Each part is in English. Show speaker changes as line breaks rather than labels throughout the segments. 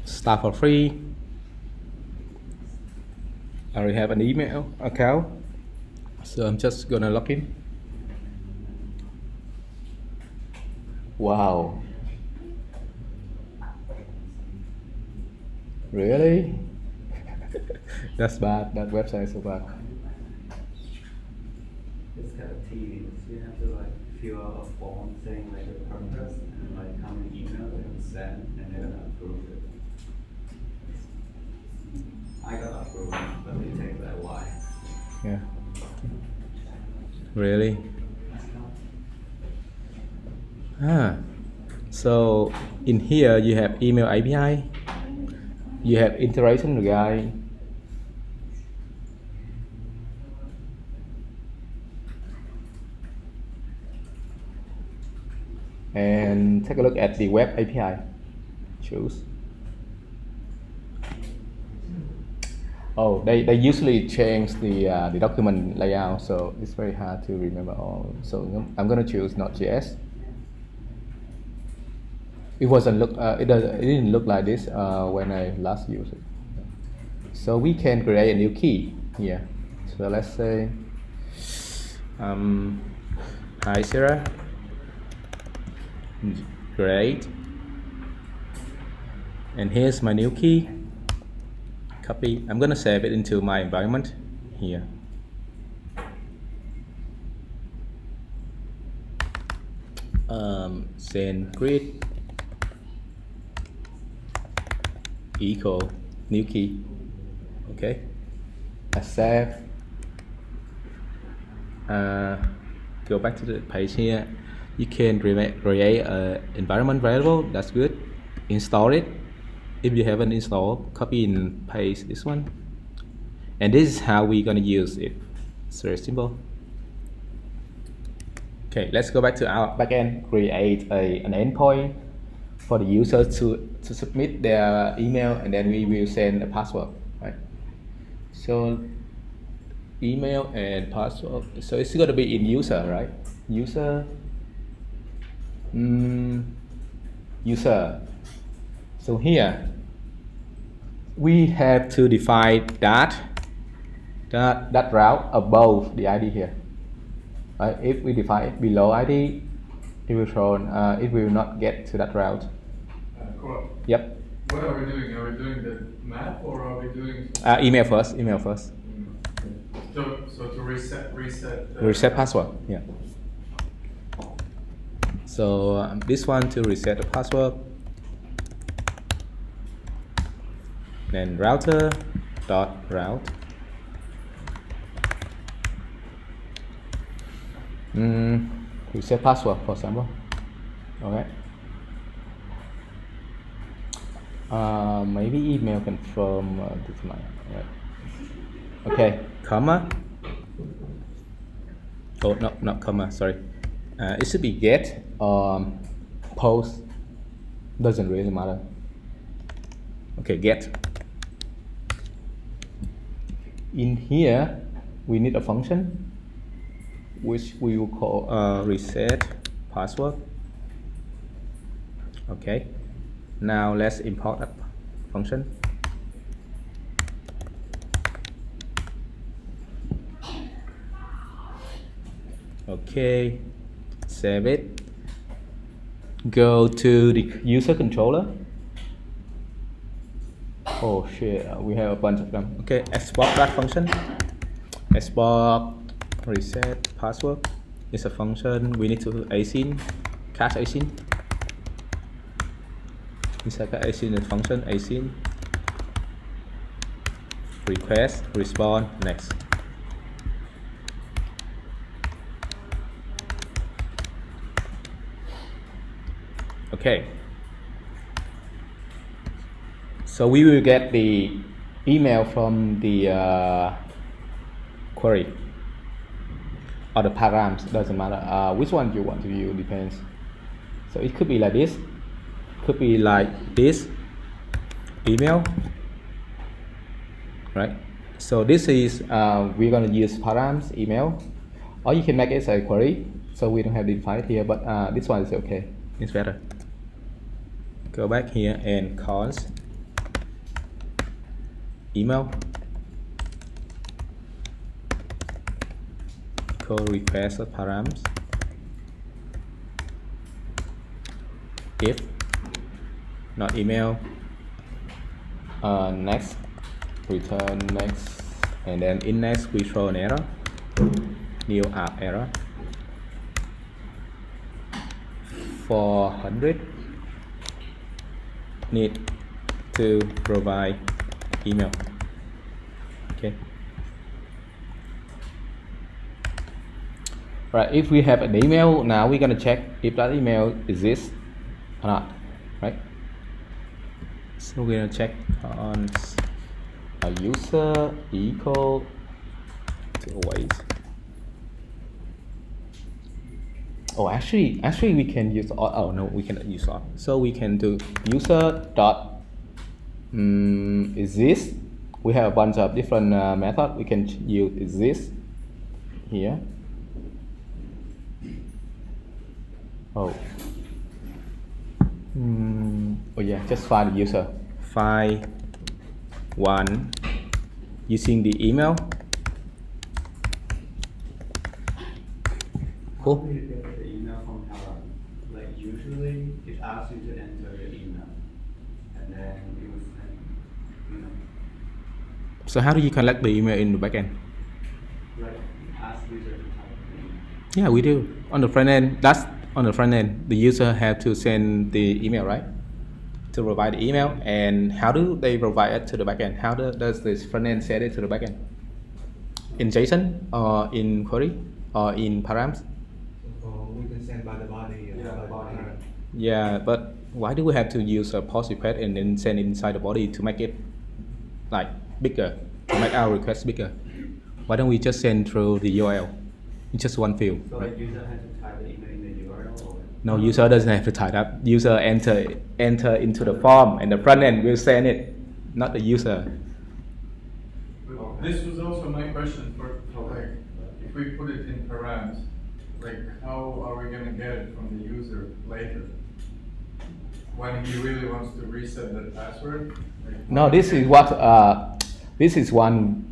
start for free. I already have an email account, so I'm just gonna log in. Wow, really? That's bad. That website is so bad.
It's kind of tedious. You have to like fill out a form saying like the purpose and like how many emails you can send and they're gonna approve it. I got approved, but it takes a while.
Yeah. Really? So in here you have email API, you have interaction guide, and take a look at the web API. Choose. Oh, they usually change the document layout, so it's very hard to remember all. So I'm gonna choose Node.js. It didn't look like this when I last used it. So we can create a new key here. So let's say HighSierra. Great. And here's my new key. Copy. I'm gonna save it into my environment here. Send grid equal new key. Okay. I save. Go back to the page here. You can create an environment variable. That's good. Install it. If you haven't installed, copy and paste this one. And this is how we're gonna use it. It's very simple. Okay, let's go back to our backend. Create an endpoint for the user to submit their email, and then we will send a password. Right. So email and password. So it's gonna be in user, right? User. User. So here we have to define that route above the ID here. Right? If we define it below ID, it will throw. It will not get to that route.
Cool.
Yep.
What are we doing? Are we doing the map or are we doing?
Email first. Email first.
So to reset.
Reset password. Yeah. So this one to reset the password. Then router dot route. Reset password, for example. Okay. Maybe email confirm this one. Right. Okay, comma. Oh, no, not comma. Sorry. It should be get post. Doesn't really matter. Okay, get. In here, we need a function which we will call reset password. Okay. Now let's import that function. Okay. Save it. Go to the user controller. Oh shit, we have a bunch of them. Okay, export that function. Export reset password is a function we need to async, catch async. Inside the async the function async request respond next. Okay. So we will get the email from the query or the params, doesn't matter. Which one you want to use depends. So it could be like this, could be like this email, right? So this is we're gonna use params email, or you can make it as a query. So we don't have to define it here, but this one is okay. It's better. Go back here and const email equal request params if not email next return next, and then in next we throw an error, new app error 400 need to provide email. Okay. Right, if we have an email, now we're gonna check if that email exists or not, right? So we're gonna check on a user equal to wait. Oh, actually we can use oh no, we cannot use all. So we can do user dot exist. We have a bunch of different methods. We can use exist here. Oh. Oh yeah, just find the user. Find one using the email. Cool.
How do you get the email from Param? Like usually it asks you to enter your email, and then it will send,
So how do you collect the email in the backend?
like ask user to type the email.
Yeah, we do. On the front end, that's on the front end. The user have to send the email, right? To provide the email, and how do they provide it to the backend? How does this front end send it to the backend? In JSON or in query or in params?
We can send by the body.
Yeah,
by
body.
parent.
Yeah, but why do we have to use a post request and then send it inside the body to make it like bigger, to make our request bigger? Why don't we just send through the URL in just one field?
So
Right?
like user has to type the email in the URL or
No, user doesn't have to type up. User enter into the form, and the front end will send it, not the user.
This was also my question for, like, if we put it in params, like, how are we gonna get it from the user later? When he really wants to reset the password? Like,
No, this is what this is one.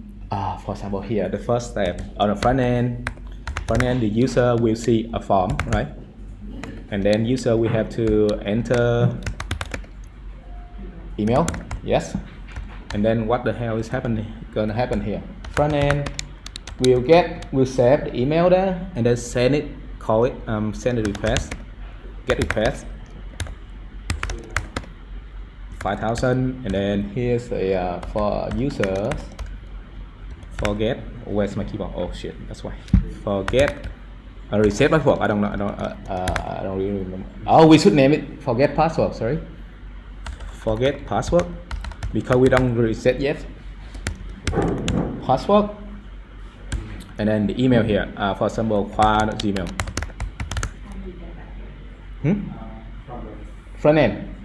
For example, here the first step on the front end, the user will see a form, right? And then user will have to enter email, yes. And then what the hell is gonna happen here? Front end will save the email there and then send it, call it, send a request, get request 5,000, and then here's a for users. Forget, where's my keyboard? Oh shit, that's why. Forget reset password. I don't know. I don't really remember. Oh, we should name it forget password. Sorry, forget password, because we don't reset yet. Password, and then the email here. For example, Gmail.
from
Front end.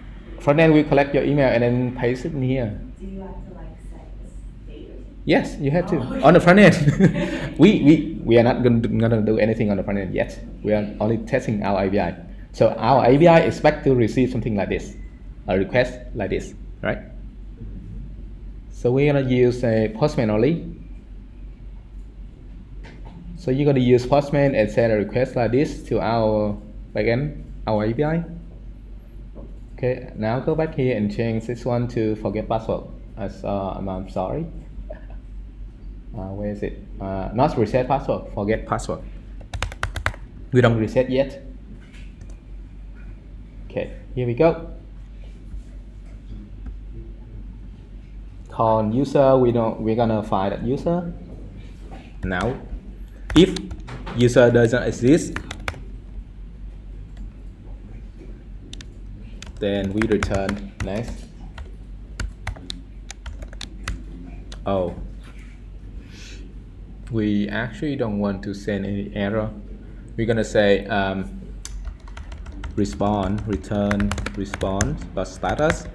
Front end will collect your email and then paste it in here.
Do you have to like set this date or something?
Yes, you have to. On the front end. we are not gonna do anything on the front end yet. We are only testing our API. So our API expect to receive something like this, a request like this, right? So we're gonna use a Postman only. So you're gonna use Postman and send a request like this to our backend, our API. Okay, now go back here and change this one to forget password. I'm sorry. Where is it? Not reset password, forget password. We don't reset yet. Okay, here we go. Call user, we're gonna find that user. Now, if user doesn't exist, then we return next. Oh, we actually don't want to send any error. We're gonna say return response but status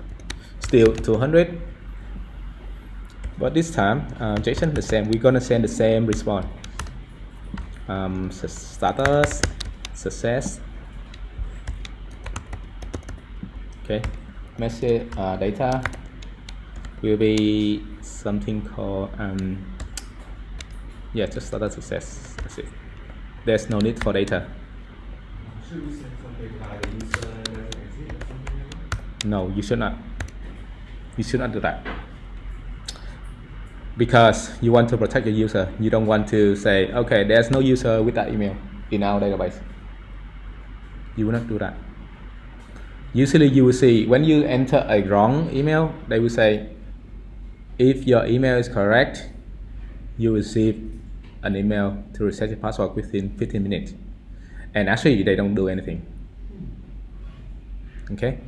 still 200, but this time JSON the same. We're gonna send the same response. Status success. Okay, message data will be something called yeah, just status success. That's it. There's no need for data.
Should we send something by the user doesn't exist or something like that?
No, you should not. You should not do that. Because you want to protect your user. You don't want to say, okay, there's no user with that email in our database. You will not do that. Usually you will see when you enter a wrong email, they will say, if your email is correct, you will receive an email to reset your password within 15 minutes. And actually they don't do anything. Okay?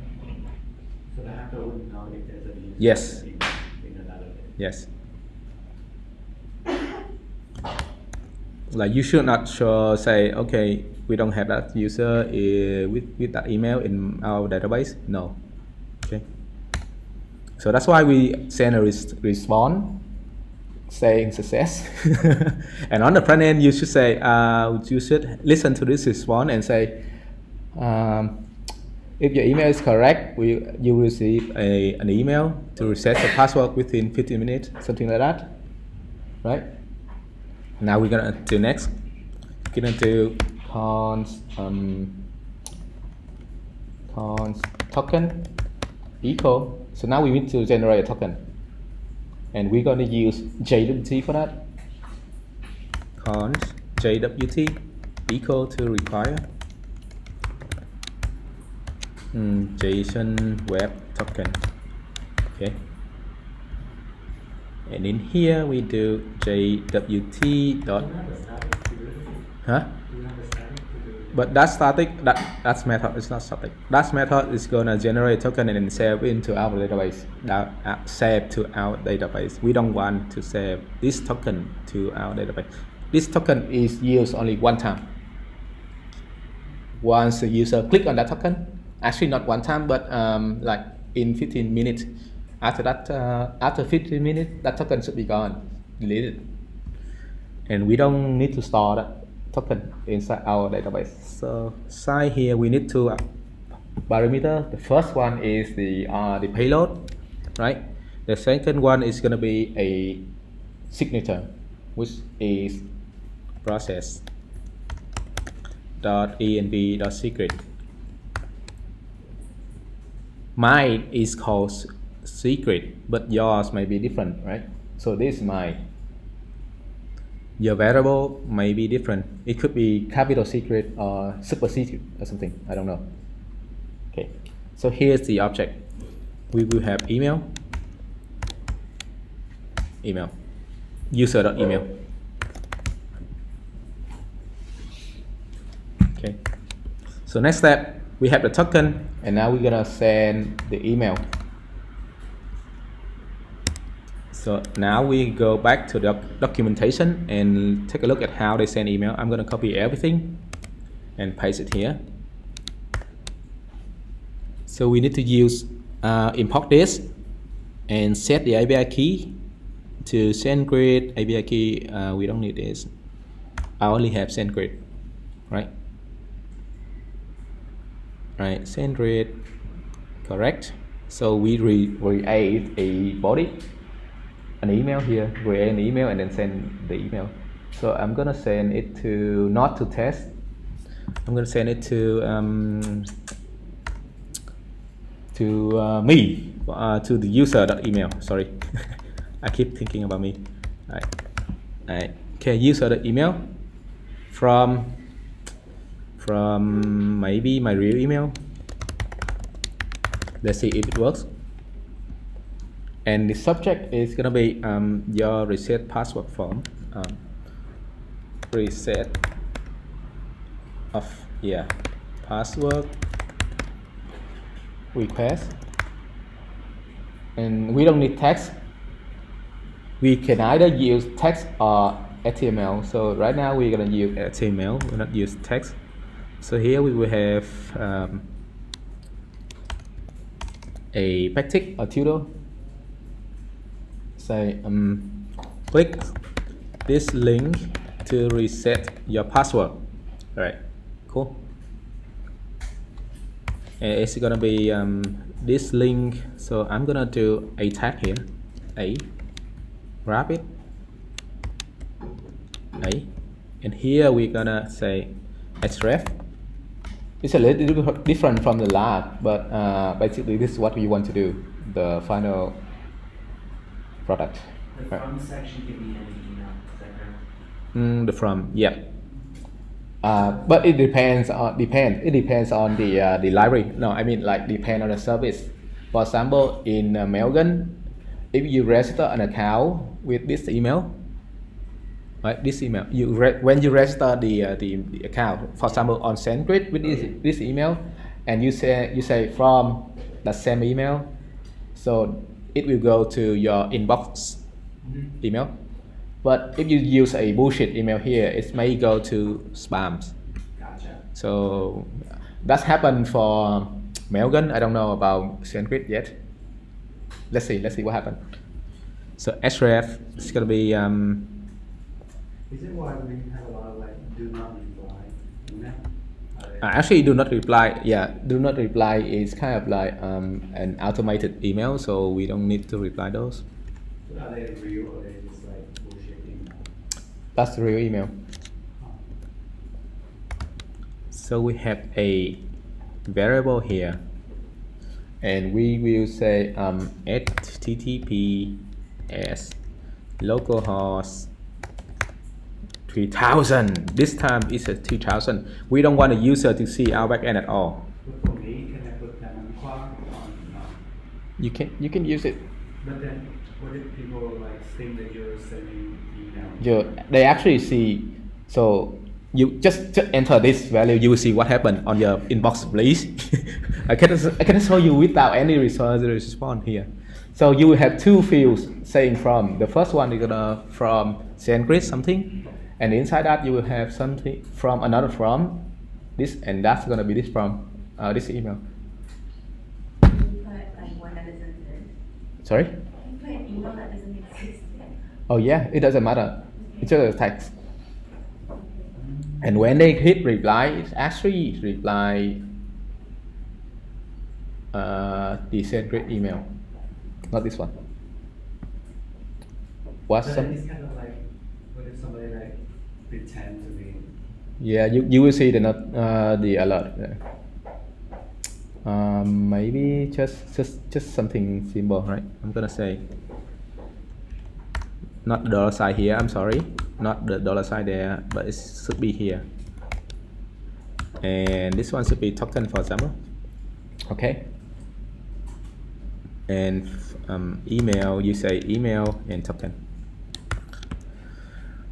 So the hacker wouldn't know if there's a user
Yes.
in the database.
Yes. Like you should not say, okay, we don't have that user with that email in our database. No. Okay. So that's why we send a response saying success. And on the front end, you should say, you should listen to this response and say, if your email is correct, you will receive an email to reset the password within 15 minutes, something like that, right? Now we're gonna do next. We're gonna do const token equal. So now we need to generate a token, and we're gonna use JWT for that. Const JWT equal to require JSON web token. Okay. And in here we do JWT dot. Huh? But that's static. That's method. It's not static. That method is gonna generate token and then save into our database. Save to our database. We don't want to save this token to our database. This token is used only one time. Once the user click on that token, actually not one time, but like in 15 minutes. After that, after 15 minutes, that token should be gone, deleted, and we don't need to store that token inside our database. So inside here we need two parameters. The first one is the payload, right? The second one is going to be a signature, which is process .env.secret. Mine is called secret, but yours may be different, right? So this is mine. Your variable may be different. It could be capital secret or super secret or something. I don't know. Okay. So here's the object. We will have email, user.email. Okay. So next step, we have the token, and now we're gonna send the email. So now we go back to the documentation and take a look at how they send email. I'm gonna copy everything and paste it here. So we need to use import this and set the API key to SendGrid API key. We don't need this. I only have SendGrid, right? Right, SendGrid, correct. So we create a body, an email here, create an email and then send the email. So I'm gonna send it to, not to test, I'm gonna send it to me, to the user.email. Sorry, I keep thinking about me. Right. Okay, user.email from maybe my real email. Let's see if it works. And the subject is gonna be your reset password form. Reset of password request. And we don't need text. We can either use text or HTML. So right now we're gonna use HTML. We'll not use text. So here we will have a backtick or tutorial. Say click this link to reset your password. All right, cool. And it's gonna be this link. So I'm gonna do a tag here. A, wrap it, A, and here we're gonna say href. It's a little bit different from the last, but basically this is what we want to do, the final product.
The from section can be any email, is that correct?
The from, yeah. But it depends on the library. No, I mean like depend on the service. For example, in Mailgun, if you register an account with this email, right? This email, when you register the account, for example, on SendGrid with this email, and you say from the same email, so it will go to your inbox email. But if you use a bullshit email here, it may go to spams.
Gotcha.
So that's happened for Mailgun. I don't know about SendGrid yet. Let's see what happened. So href is gonna be
Is it why we have a lot of like do not reply email?
actually do not reply. Yeah, do not reply is kind of like an automated email, so we don't need to reply those.
Are they real or are they just like bullshit email?
That's the real email. So we have a variable here, and we will say https localhost 3000. This time it's a 3000. We don't want the user to see our backend at all.
But for me, can I put that on
You can use it.
But then, what if people like think that you're sending email?
They actually see. So you just enter this value. You will see what happened on your inbox, please. I can show you without any response here. So you will have two fields saying from. The first one is gonna from SendGrid something, and inside that you will have something from another from this, and that's gonna be this from this email.
Can you put like one that doesn't exist?
Sorry?
Can you put an email that doesn't exist?
Oh yeah, it doesn't matter. It's just a text. And when they hit reply, it's actually reply the SendGrid email, not this one. What's
But
some?
then it's kind of like, what if somebody like pretend to be?
Yeah, you will see the alert. Yeah. Maybe just something simple, right? I'm gonna say not the dollar sign here. I'm sorry, not the dollar sign there, but it should be here. And this one should be token, for example. Okay. And email, you say email and token.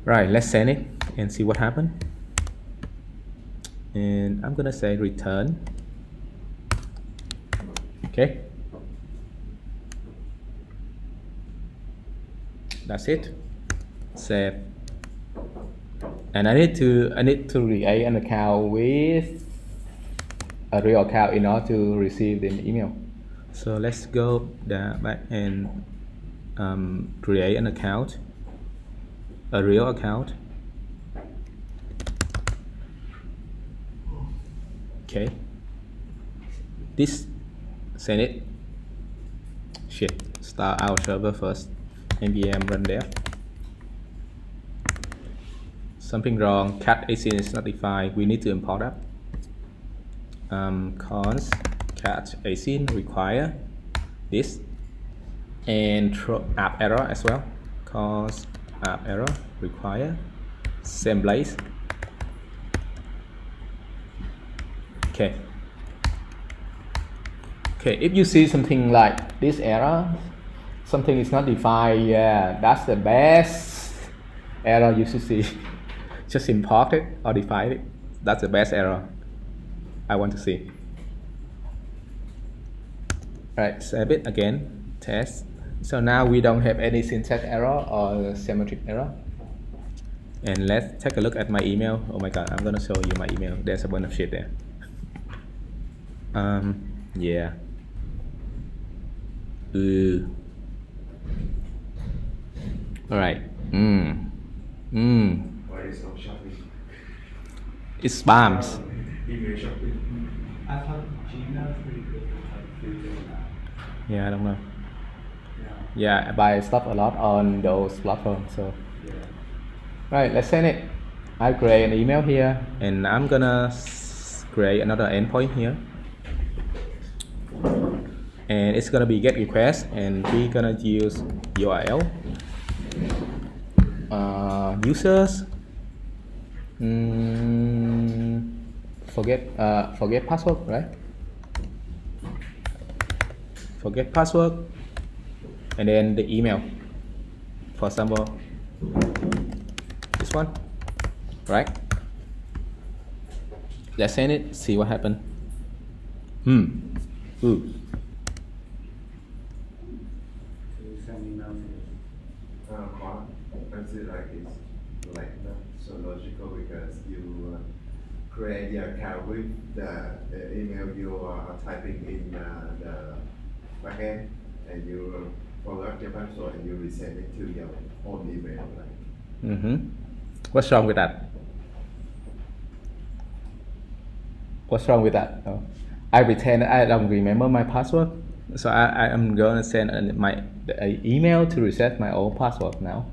Right, let's send it and see what happened. And I'm gonna say return. Okay. That's it. Save. And I need to create an account with a real account in order to receive the email. So let's go back and create an account, a real account. Okay. This, send it. Shit. Start our server first. npm run dev. Something wrong. Cat async is not defined. We need to import that. Const cat async require this, and throw app error as well. Const app error require same place. Okay. Okay, if you see something like this error, something is not defined, yeah, that's the best error you should see. Just import it or define it. That's the best error I want to see. Right, save it again, test. So now we don't have any syntax error or semantic error. And let's take a look at my email. Oh my god, I'm gonna show you my email. There's a bunch of shit there. Yeah. Alright.
Why is not shopping?
It's spams.
Email shopping.
I thought Gmail is pretty good for like filtering that.
Yeah, I don't know.
Yeah.
Yeah, I buy stuff a lot on those platforms. So,
Yeah.
right, let's send it. I create an email here, and I'm gonna create another endpoint here, and it's gonna be get request, and we're gonna use URL, users, forget password, right? Forget password, and then the email. For example, this one, right? Let's send it, see what happens. Ooh.
So you send emails.
Well, I see like it's like not so logical because you create the account with the email you are typing in the backend, and you forgot your password and you resend it to your own email. Like,
What's wrong with that? What's wrong with that? Oh. I pretend I don't remember my password, so I am gonna send my email to reset my old password now.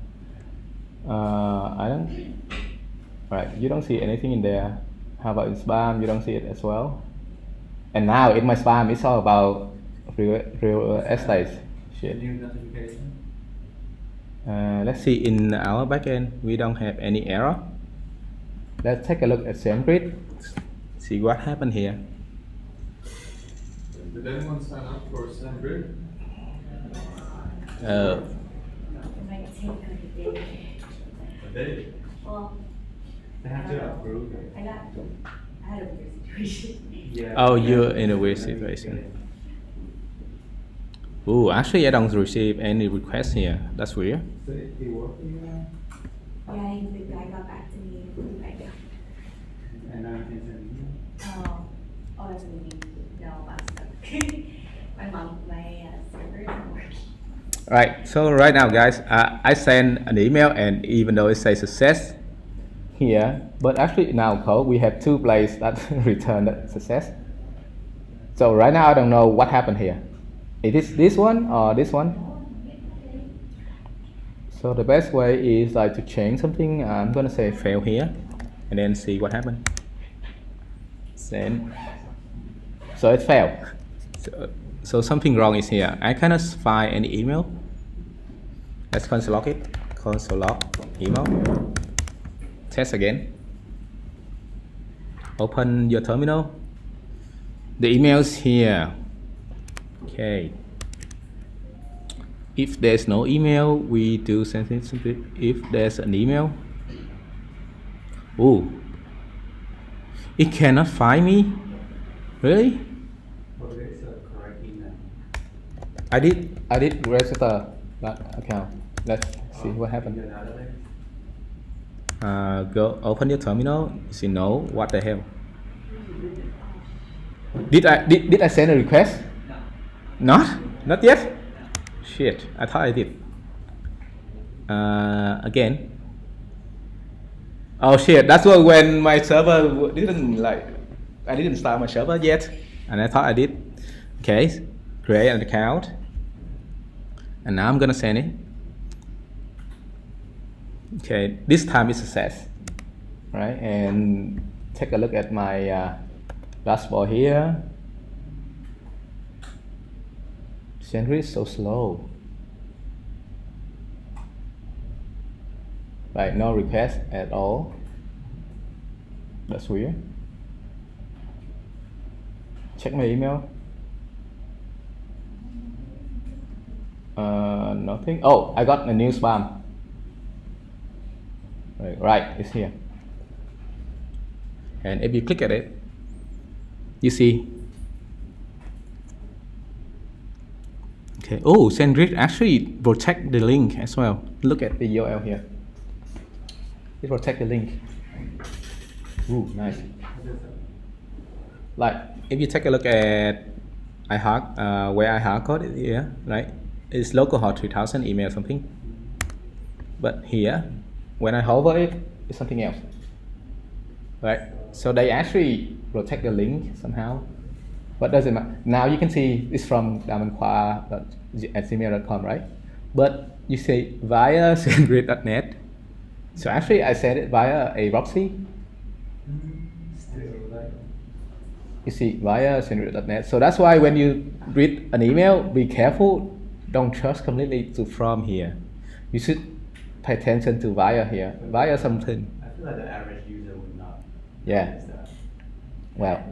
I don't. Right, you don't see anything in there. How about in spam? You don't see it as well. And now in my spam, it's all about real estate shit.
New notification.
Let's see, in our backend, we don't have any error. Let's take a look at SendGrid. See what happened here.
Did anyone sign up for SendGrid?
It might take like a day.
A day?
Well,
They have to approve it.
I had a weird situation.
Yeah.
Oh, you're in a weird situation. Ooh, actually I don't receive any requests here. That's weird.
So it worked for you now?
Yeah, the guy got back to me. Like,
And now you can send email?
oh, that's what I mean. No, I'm stuck. my server isn't working.
Right, so right now guys, I send an email, and even though it says success here, but actually in our code we have two places that return that success. So right now I don't know what happened here. It is this one or this one? So the best way is like to change something. I'm gonna say fail here, and then see what happened. Send. So it failed. So something wrong is here. I cannot find any email. Let's console log it. Console log email. Test again. Open your terminal. The email is here. Okay. If there's no email, we do something. If there's an email, ooh, it cannot find me. Really?
But it's a correct email.
I did register that account. Let's see what happened.
Your database?
Go open your terminal. See, no, what the hell? Did I send a request?
No.
Not yet. Shit, I thought I did. Again. Oh shit, that's what when my server didn't I didn't start my server yet, and I thought I did. Okay, create an account, and now I'm gonna send it. Okay, this time it's success, right? And take a look at my dashboard here. SendGrid is so slow. Right, no request at all. That's weird. Check my email. Nothing. Oh, I got a new spam. Right, it's here. And if you click at it, you see. Okay. Oh, SendGrid actually protect the link as well. Look at the URL here. It protect the link. Ooh, nice. Like if you take a look at iHeart, where iHeart code is here, right? It's localhost 3000 email something. But here, when I hover it, it's something else. Right? So they actually protect the link somehow. But doesn't matter. Now you can see it's from damanqua@gmail.com, right? but you say via sendgrid.net. So actually I sent it via a proxy.
Still, like,
You see, via sendgrid.net. So that's why when you read an email, be careful. Don't trust completely to from here. You should pay attention to via here. Via something.
I feel like the average user would not.
Yeah.
notice that.
Well,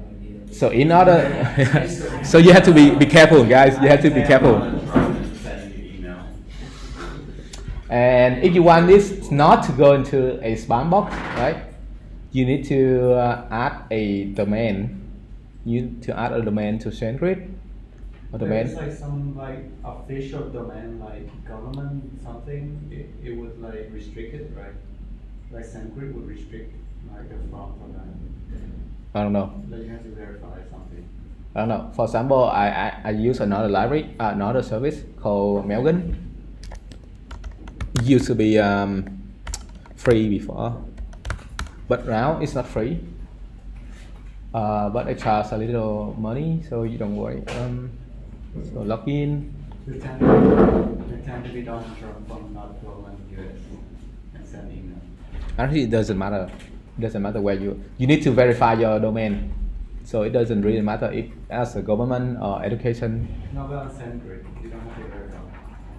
so in order, so you have to be careful, guys. You have to be careful.
Sending you email.
And if you want this not to go into a spam box, right? You need to add a domain. You need to add a domain to SendGrid. A domain.
There's like some like official domain, like government something, it would like restrict it, right? Like SendGrid would restrict like the front of that.
I don't know.
Like you have to verify something.
I don't know. For example, I use another library, another service called Mailgun. It used to be free before, but now it's not free. But I charge a little money, so you don't worry. So login.
You tend to be Donald Trump from not government US and send email.
Actually, it doesn't matter. It doesn't matter where you need to verify your domain. So it doesn't really matter if as a government or education.
No, but on SendGrid, you don't have to verify.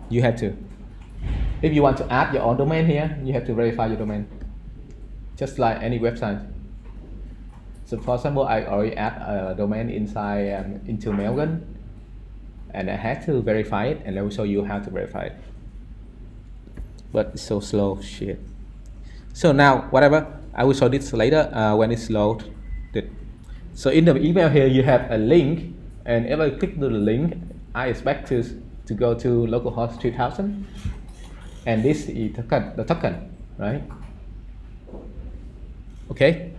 You have to. If you want to add your own domain here, you have to verify your domain. Just like any website. So for example, I already add a domain inside into Mailgun, and I had to verify it, and I will show you how to verify it. But it's so slow, shit. So now, whatever, I will show this later when it's loaded. So in the email here, you have a link, and if I click the link, I expect to go to localhost 3000, and this is the token, right? Okay.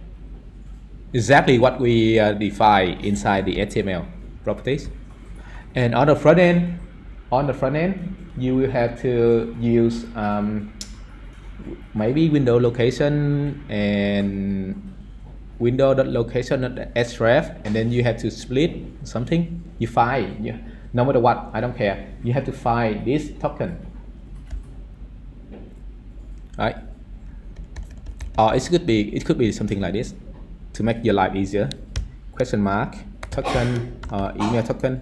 Exactly what we define inside the HTML properties. And on the front end, you will have to use maybe window location and window.location.href, and then you have to split something. You find, no matter what, I don't care. You have to find this token, right? Or it could be something like this. To make your life easier, question mark token email token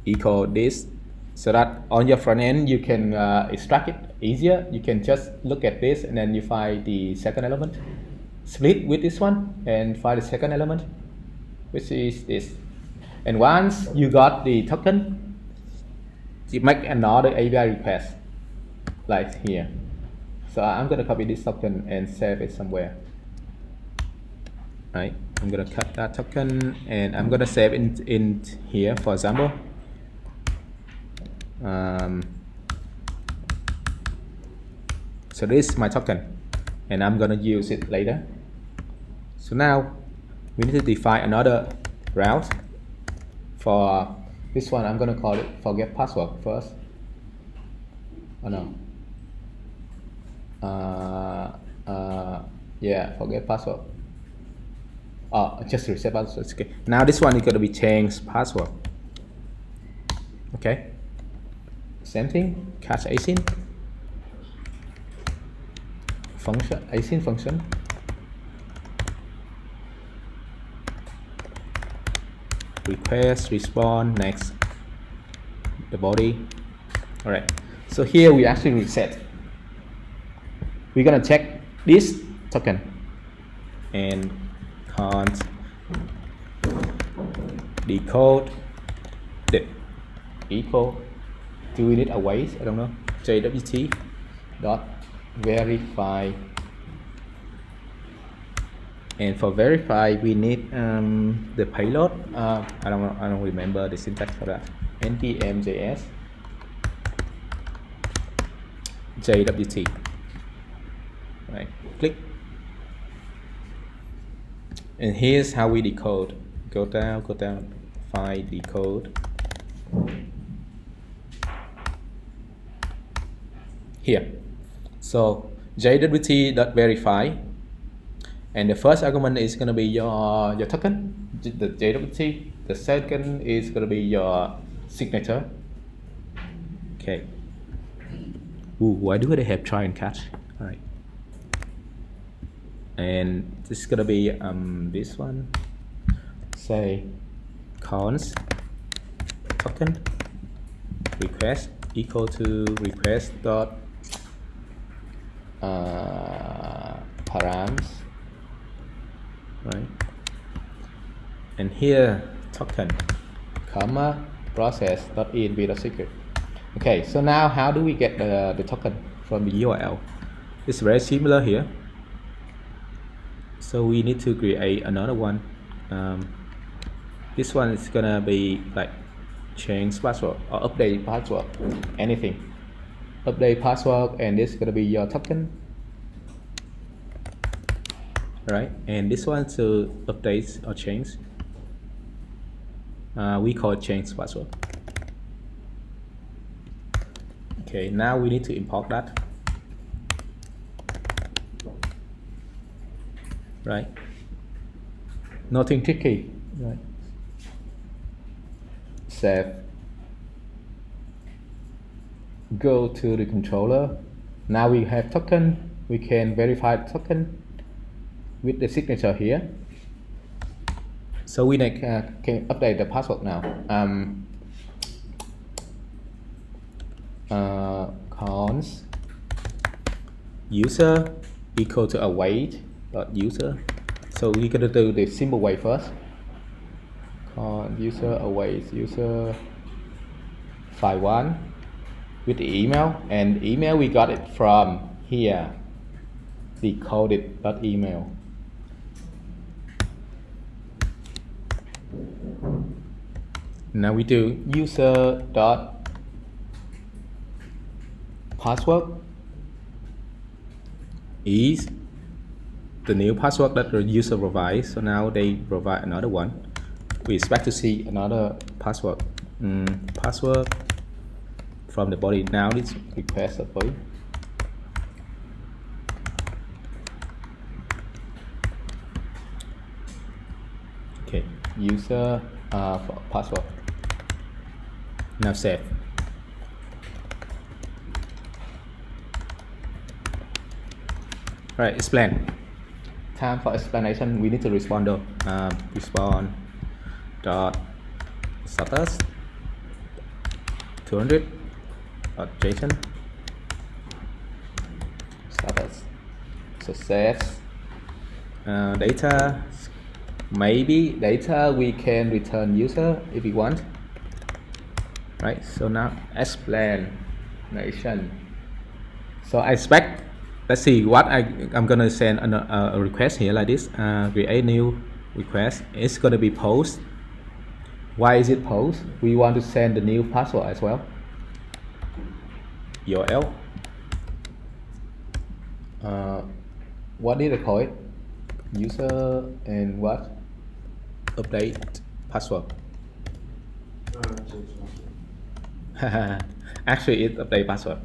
equal this, so that on your front end you can extract it easier. You can just look at this and then you find the second element, split with this one and find the second element, which is this. And once you got the token, you make another API request like here. So I'm going to copy this token and save it somewhere. Right, I'm going to cut that token and I'm going to save in here, for example. So this is my token, and I'm going to use it later. So now we need to define another route. For this one, I'm going to call it forget password first. Oh no. Yeah, forget password. Oh, just reset password. Okay. Now this one is going to be changed password. Okay. Same thing. Catch async function. Async function. Request, respond, next. The body. All right. So here we actually reset. We're gonna check this token and can't decode the equal. Do we need a wait? I don't know. JWT dot verify, and for verify we need the payload. I don't remember the syntax for that. npm.js JWT. Right, click, and here's how we decode. Go down, find decode. Here, so JWT.verify, and the first argument is going to be your token, the JWT. The second is gonna be your signature. Okay. Ooh, why do they have try and catch? All right. And this is gonna be this one. Say cons token request equal to request dot params, right? And here token comma process dot env dot secret. Okay, so now how do we get the token from the URL? It's very similar here. So we need to create another one. This one is gonna be like change password or update password, anything. Update password, and this is gonna be your token, right? And this one to update or change. We call it change password. Okay, now we need to import that, right? Nothing tricky, right? Save. Go to the controller. Now we have token. We can verify the token with the signature here. So we can update the password now. Cons user equal to await dot user. So we're gonna do the simple way first. Con user await user file 1 with the email, and email we got it from here, decoded dot email. Now we do user dot password is the new password that the user provides. So now they provide another one. We expect to see another password. Password from the body. Now this request the body. Okay, user for password. Now save. Right, explain. Time for explanation. We need to respond though. Respond dot status 200 dot JSON status success. Data, maybe data we can return user if we want, right? So now explanation. So I expect, let's see what I'm gonna send a request here like this. Create new request. It's gonna be post. Why is it post? We want to send the new password as well. URL. What did I call it? User and what? Update password. Actually, it's update password.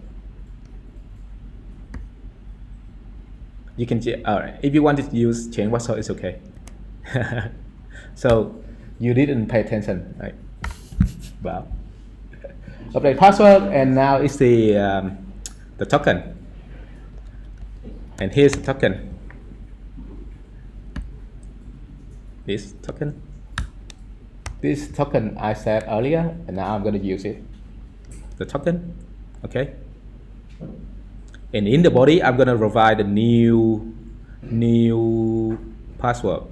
You can if you want to use change password, it's okay. So you didn't pay attention, right? Wow. Update password, and now it's the token. And here's the token. This token. This token I said earlier, and now I'm going to use it. The token, okay. And in the body, I'm going to provide a new password.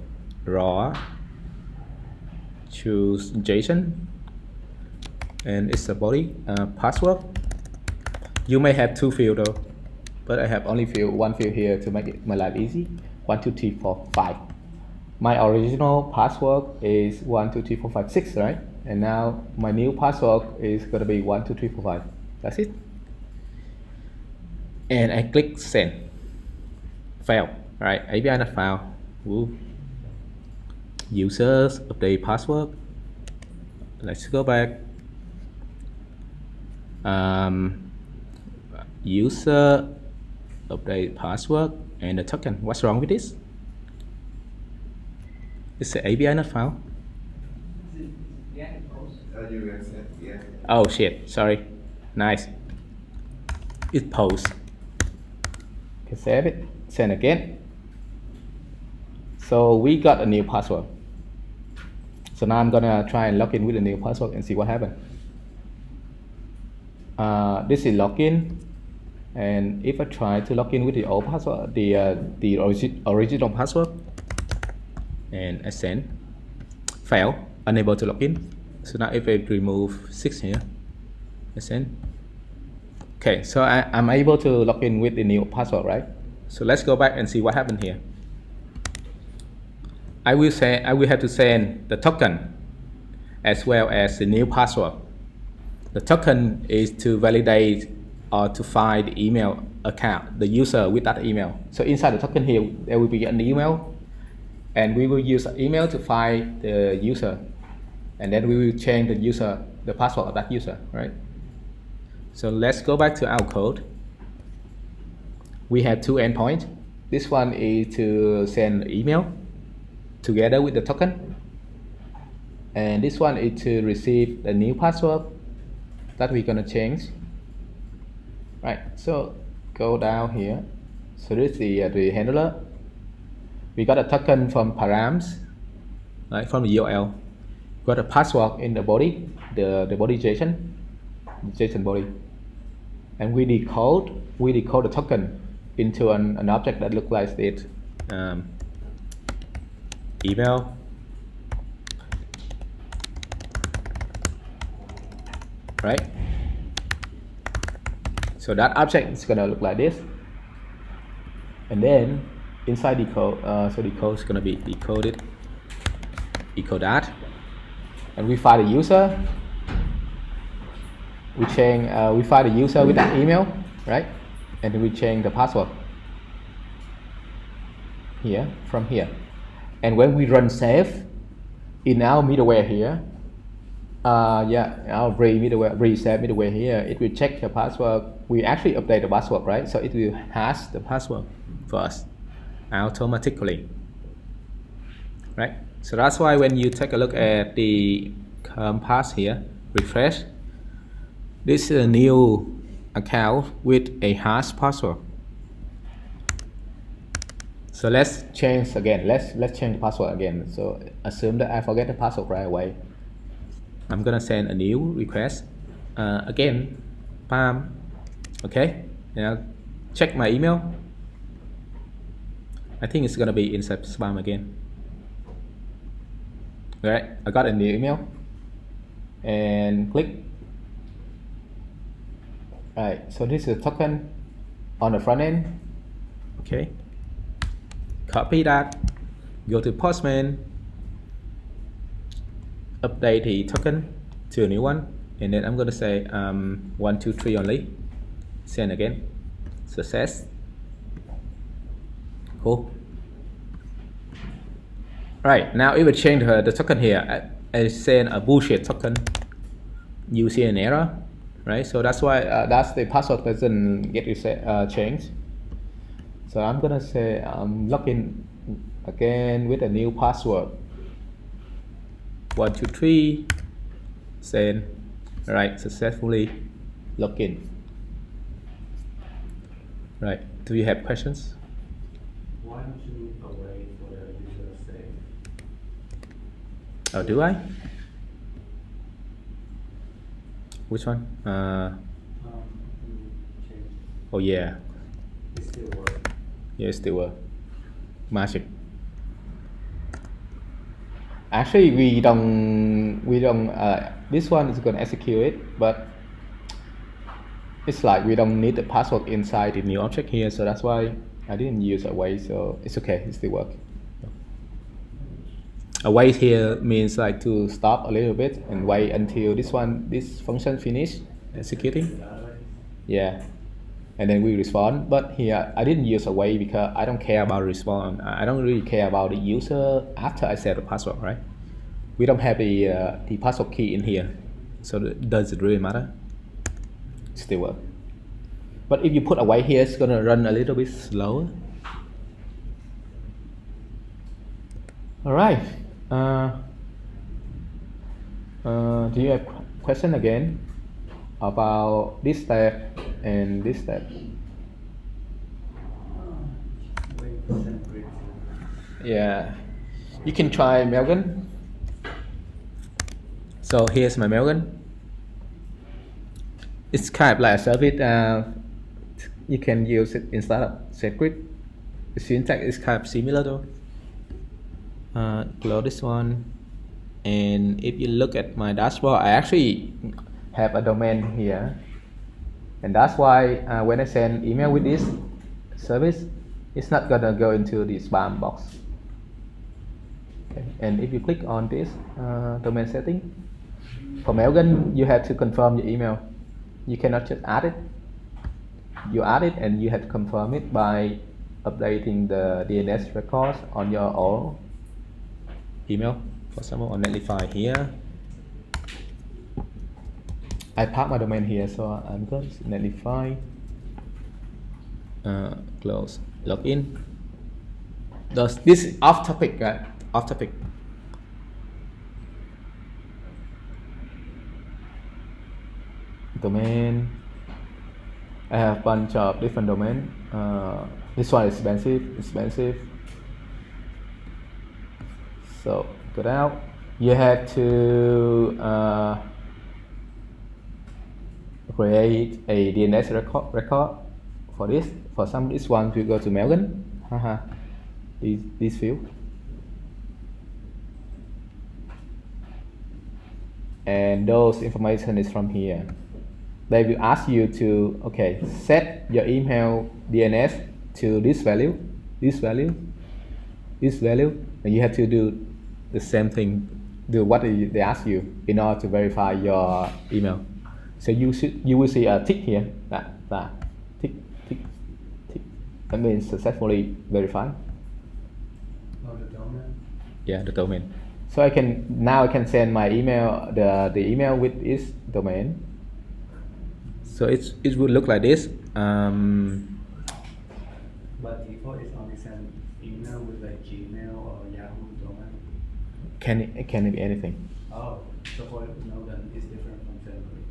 Raw. Choose JSON, and it's the body password. You may have two fields though, but I have only one field here to make my life easy. 1 2 3 4 5. My original password is 1 2 3 4 5 6, right? And now my new password is gonna be 1 2 3 4 5. That's it. And I click send. Fail. Right? API not found. Woo. Users update password. Let's go back. User update password and the token. What's wrong with this? It's the API not found.
Yeah, it posts.
You accept, yeah.
Oh shit, sorry. Nice. It posts. Okay, save it. Send again. So we got a new password. So now I'm gonna try and log in with a new password and see what happens. This is login, and if I try to log in with the old password, the original password, and I send, fail, unable to log in. So now if I remove 6 here, I send. Okay, so I'm able to log in with the new password, right? So let's go back and see what happened here. I will have to send the token as well as the new password. The token is to validate or to find the email account, the user with that email. So inside the token here, there will be an email, and we will use an email to find the user, and then we will change the password of that user, right? So let's go back to our code. We have two endpoints. This one is to send email together with the token, and this one is to receive the new password that we're gonna change. Right, so go down here. So this is the handler. We got a token from params, right, from the URL. Got a password in the body, the body JSON body, and we decode the token into an object that looks like this. Email, right? So that object is gonna look like this, and then inside the code, so the code is gonna be decoded, equal that, and we find the user. We find the user with that email, right? And then we change the password here from here. And when we run save in our middleware here, our reset middleware here, it will check the password. We actually update the password, right? So it will hash the password for us automatically, right? So that's why when you take a look at the pass here, refresh, this is a new account with a hash password. So let's change again. Let's change the password again. So assume that I forget the password right away. I'm gonna send a new request. Again, spam. Okay. Now check my email. I think it's gonna be inside spam again. Alright, I got a new email. And click. Alright, so this is a token on the front end. Okay. Copy that, go to Postman, update the token to a new one, and then I'm gonna say 1, 2, 3 only. Send again. Success. Cool. Right, now if I change the token here, I send a bullshit token. You see an error, right? So that's why that's the password doesn't get changed. So I'm gonna say log in again with a new password. 1, 2, 3. Send. Right, successfully log in. Right. Do you have questions?
Why don't you away for the user save?
Oh, do I? Which one?
You change.
Oh yeah.
It still works.
Yeah, it's still magic. Actually, we don't. This one is gonna execute it, but it's like we don't need the password inside the new object here, so that's why I didn't use await. So it's okay, it still works. Await here means like to stop a little bit and wait until this function finish executing. Yeah. And then we respond, but here I didn't use await because I don't care about response. I don't really care about the user after I set the password, right? We don't have the password key in here, so does it really matter? Still work. But if you put await here, it's gonna run a little bit slower. All right. Do you have question again about this step and this step?
Wait for SendGrid to.
Yeah, you can try Melvin. So here's my Melvin. It's kind of like a service. You can use it instead of SendGrid. The syntax is kind of similar though. Close this one, and if you look at my dashboard, I actually have a domain here, and that's why when I send email with this service, it's not gonna go into the spam box. Okay. And if you click on this domain setting, for Mailgun, you have to confirm your email. You cannot just add it. You add it and you have to confirm it by updating the DNS records on your own email. For example, on Netlify here, I park my domain here, so I'm going to Netlify, close, login. This is off topic, right? Off topic. Domain. I have a bunch of different domain. This one is expensive. So go down. You have to create a DNS record for this. For some, this one we go to Melvin. This field. And those information is from here. They will ask you to set your email DNS to this value, and you have to do the same thing, do what they ask you in order to verify your email. So you will see a tick here, that tick. That means successfully verified.
Oh, the domain?
Yeah, the domain. So I can send my email, the email with this domain. So it will look like this.
But default is only send email with like Gmail or Yahoo domain.
Can it be anything?
Oh, so for Melvin it's different from SendGrid.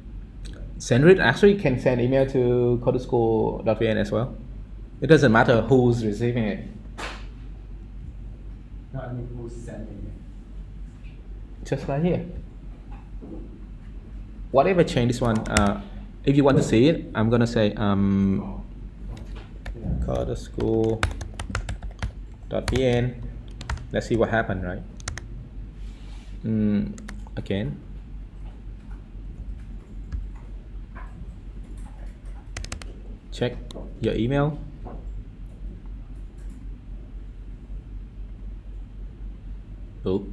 SendGrid actually can send email to codeschool.vn as well. It doesn't matter who's receiving it.
No, I mean who's sending it.
Just like here. Whatever change this one, if you want to see it, I'm gonna say codeschool.vn. Let's see what happened, right? Again. Check your email. Oh,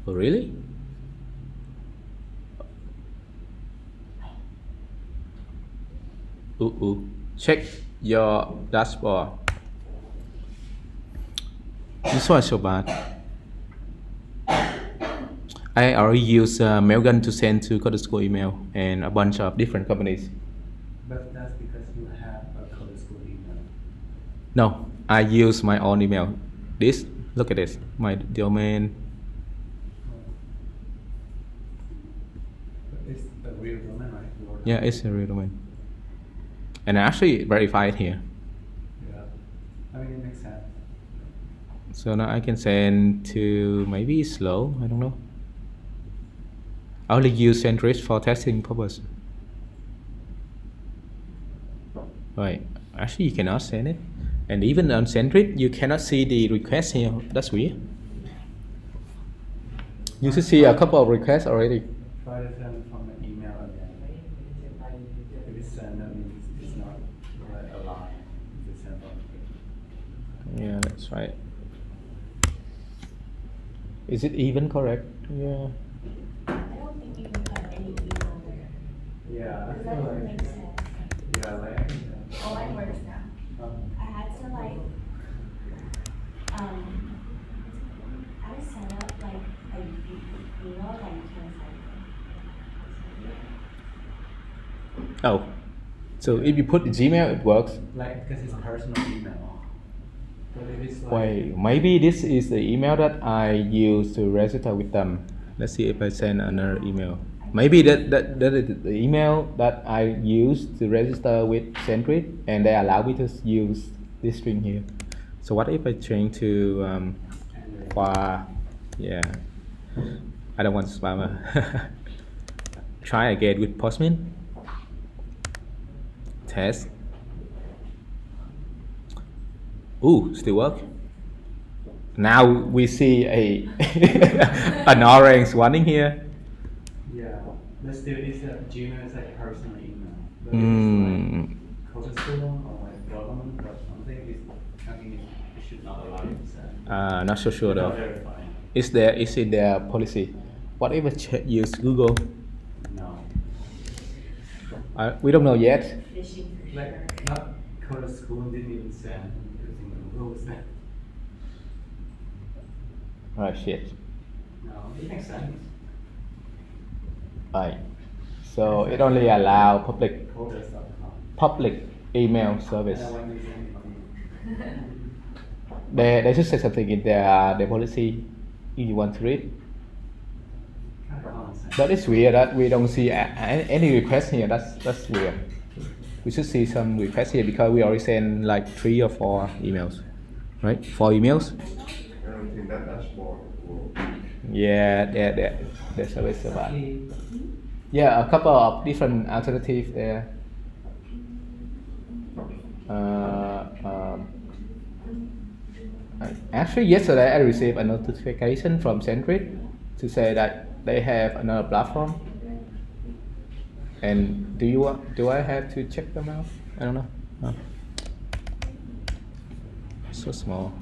really? Check your dashboard. This one is so bad. I already use Mailgun to send to Code School email and a bunch of different companies.
But that's because you have a Code School email.
No, I use my own email. Look at this, my domain.
But it's a real domain, right?
Yeah, it's a real domain. And I actually verify it here.
Yeah. I mean, it makes sense.
So now I can send to, maybe it's slow, I don't know. I only use SendGrid for testing purpose. Right, actually you cannot send it. And even on SendGrid, you cannot see the request here. That's weird. You should see a couple of requests already.
Try to send from an email again. If it's sent, that means it's not like a line. It's sent from.
Yeah, that's right. Is it even correct? Yeah.
I don't think you can put any email there.
Yeah, I
Because
feel
that doesn't
like.
make sense.
Yeah, like I can.
Oh, it works now. I had to I set up like a email that you can send.
Oh, so if you put Gmail, it works.
Like, because it's a personal email. But if it's like.
Wait, maybe this is the email that I use to register with them. Let's see if I send another email. Maybe that is the email that I use to register with Sentry, and they allow me to use this string here. So what if I change to qua? Yeah, I don't want spammer. Try again with Postman. Test. Ooh, still work. Now we see a an orange one in here.
Yeah, but still, it's Gmail is like personal email. But
Mm.
if it's like Codestone or like government or something, I think it should not allow you to send.
Not so sure
Without
though.
verifying.
Is in their policy? What if I use Google?
No.
We don't know yet.
Phishing for sure.
Like, not Codestone didn't even send. Using Google send.
Oh shit.
No, it makes sense.
Right. So it only allow
Codest.com.
public email service.
And I want to send money.
They should say something in their policy if you want to read.
Kind of common sense.
But it's weird that we don't see any request here. That's weird. We should see some requests here because we already sent like 3 or 4 emails, right? 4 emails.
I don't think that dashboard will.
Yeah, their service survive. Yeah, a couple of different alternatives there. Actually, yesterday I received a notification from Sentry to say that they have another platform. And do I have to check them out? I don't know. Oh. So small.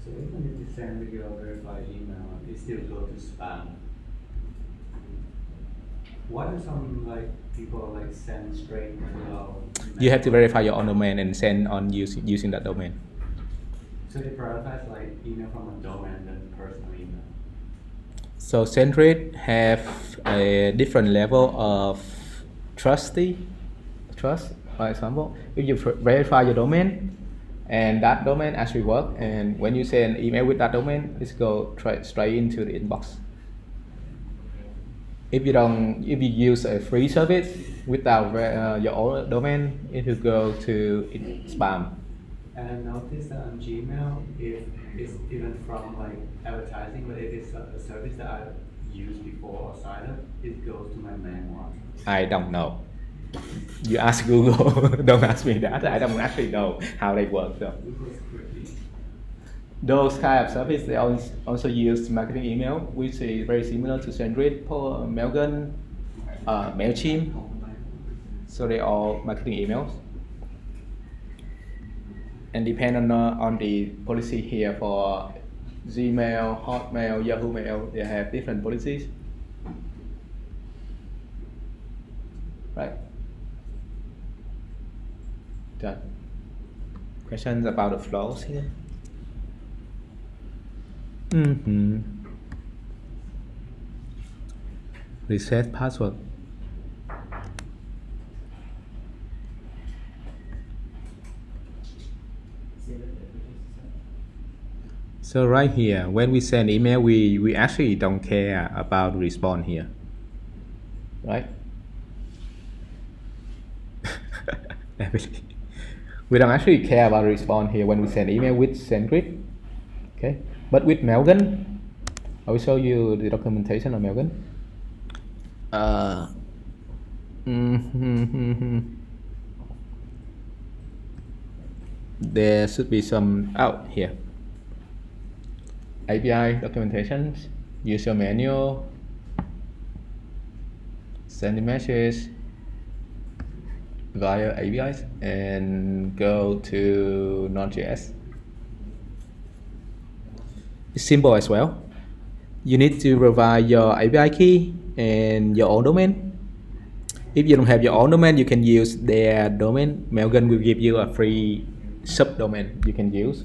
So even if you send with your verified email, it still go to spam. Why do some like people like send straight to our
You have to verify your own domain and send on using that domain.
So they prioritize like email from a domain than personal email.
So Sentry have a different level of trust. For example, if you verify your domain and that domain actually work, and when you send email with that domain, it's go straight into the inbox. If you use a free service without your own domain, it will go to spam.
And I noticed that on Gmail, if it's even from like advertising, but if it's a service that I've used before or signed up, it goes to my main one.
I don't know. You ask Google. Don't ask me that. I don't actually know how they work though.
Google's pretty.
Those kind of service they also use marketing email, which is very similar to Sendgrid, Mailgun, Mailchimp. So they all marketing emails. And depend on the policy here for Gmail, Hotmail, Yahoo Mail, they have different policies. Right. Done. Questions about the flows here? Reset password. So right here, when we send email, we actually don't care about response here, right? We don't actually care about response here when we send email with Sendgrid, okay? But with Mailgun, I will show you the documentation of Mailgun. There should be some out here. API documentation, user manual, send the message via APIs, and go to Node.js. It's simple as well. You need to provide your API key and your own domain. If you don't have your own domain, you can use their domain. Mailgun will give you a free subdomain you can use.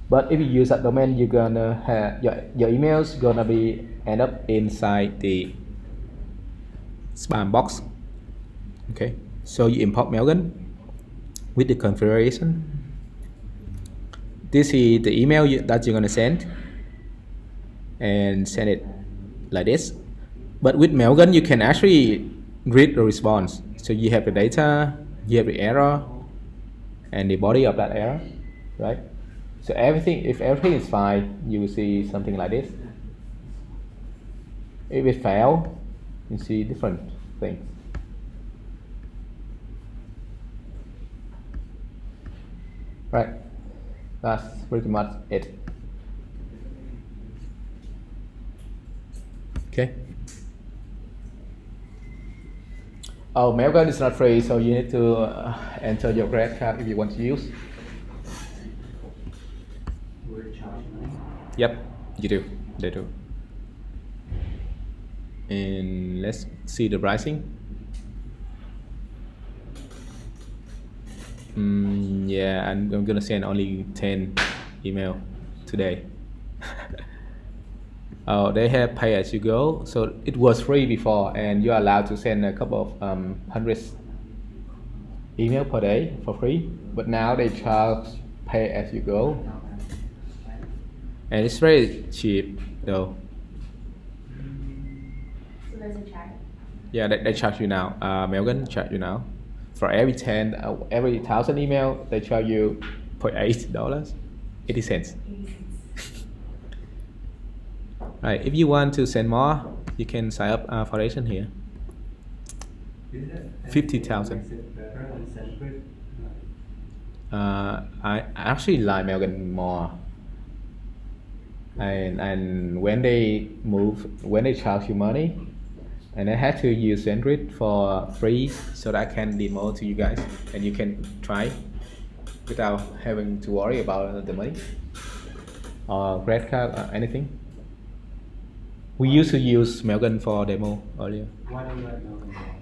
But if you use that domain, you're gonna have your emails gonna be end up inside the spam box. Okay, So you import Mailgun with the configuration. This is the email that you're gonna send, and send it like this. But with Mailgun, you can actually read the response. So you have the data, you have the error, and the body of that error, right? So if everything is fine, you will see something like this. If it fails, you see different things. Right, that's pretty much it. Okay. Oh, Mailgun is not free, so you need to enter your credit card if you want to use.
We're charging money.
Yep, you do. They do. And let's see the pricing. Yeah, I'm gonna send only 10 email today. Oh, they have pay as you go, so it was free before, and you're allowed to send a couple of hundreds email per day for free. But now they charge pay as you go, and it's very cheap though.
So there's a charge.
Yeah, they charge you now. Mailgun charge you now. For every 1,000 email, they charge you $0.8, 80 cents.
80 cents.
Right, if you want to send more, you can sign up foundation here.
Is it
50,000.
Makes it better than Sendgrid?
I actually like Mailgun more. And when they charge you money, and I had to use Sendgrid for free so that I can demo to you guys, and you can try without having to worry about the money or credit card or anything. We used to use Mailgun for demo earlier.
Why do you like Mailgun more?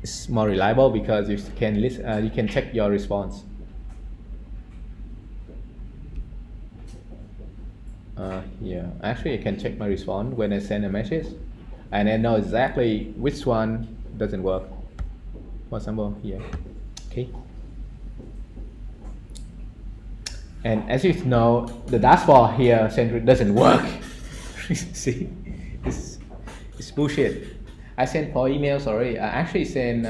It's more reliable because you can check your response. Yeah, actually I can check my response when I send a message, and I know exactly which one doesn't work. For example, here. Okay. And as you know, the dashboard here Sendgrid doesn't work. See, it's bullshit. I sent 4 emails already. I actually sent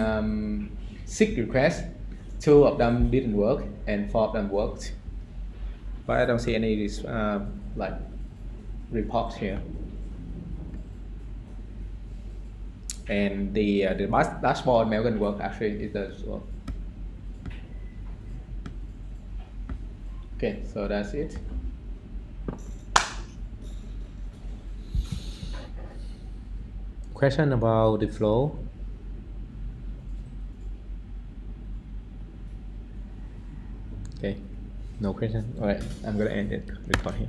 6 requests. 2 of them didn't work, and 4 of them worked. But I don't see any like reports here. And the dashboard Mailgun work, actually it does work. Okay, so that's it. Question about the flow. Okay, no question. All right, I'm gonna end it. Record here.